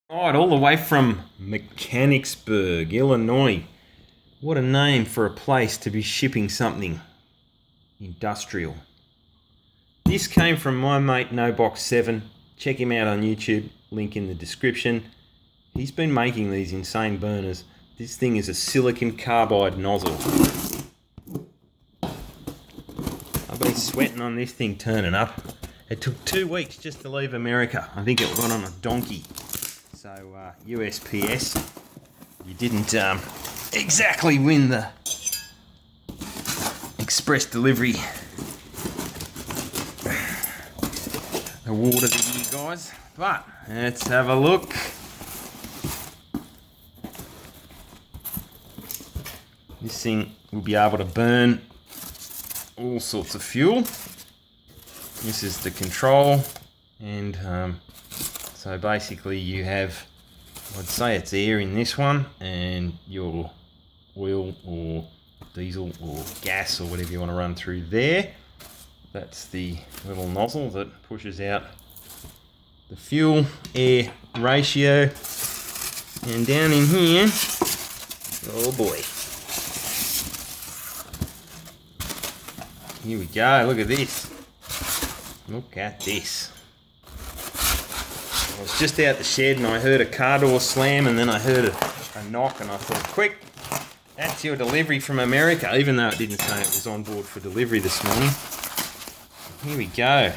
Right, all the way from Mechanicsburg, Illinois. What a name for a place to be shipping something industrial. This came from my mate NOBOX7. Check him out on YouTube, link in the description. He's been making these insane burners. This thing is a silicon carbide nozzle. I've been sweating on this thing turning up. It took 2 weeks just to leave America. I think it got on a donkey. So USPS, you didn't exactly win the express delivery award of the year, guys. But let's have a look. This thing will be able to burn all sorts of fuel. This is the control, and so basically you have, I'd say it's air in this one, and your oil or diesel or gas or whatever you want to run through there. That's the little nozzle that pushes out the fuel air ratio. And down in here, oh boy. Here we go, look at this. Look at this. I was just out the shed and I heard a car door slam, and then I heard a knock, and I thought, quick, that's your delivery from America, even though it didn't say it was on board for delivery this morning. Here we go.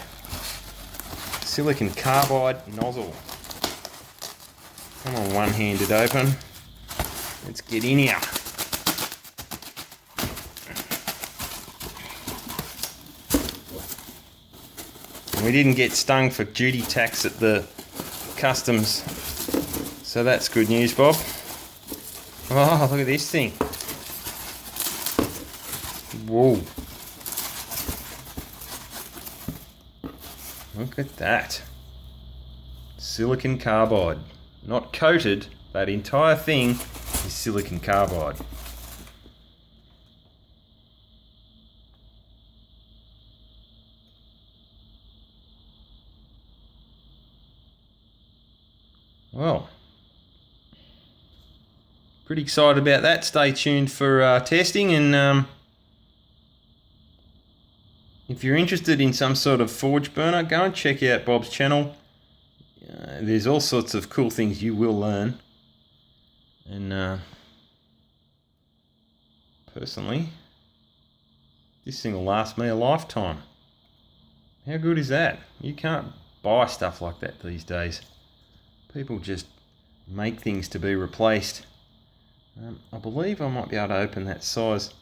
Silicon carbide nozzle. Come on, one-handed open. Let's get in here. And we didn't get stung for duty tax at the customs, so that's good news, Bob. Oh, look at this thing. Whoa. Look at that. Silicon carbide. Not coated, that entire thing is silicon carbide. Well, pretty excited about that. Stay tuned for testing, and if you're interested in some sort of forge burner, go and check out Bob's channel. There's all sorts of cool things you will learn, and personally, this thing will last me a lifetime. How good is that? You can't buy stuff like that these days. People just make things to be replaced. I believe I might be able to open that size.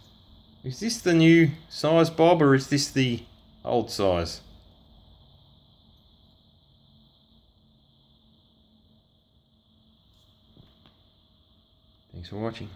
Is this the new size, Bob, or is this the old size? Thanks for watching.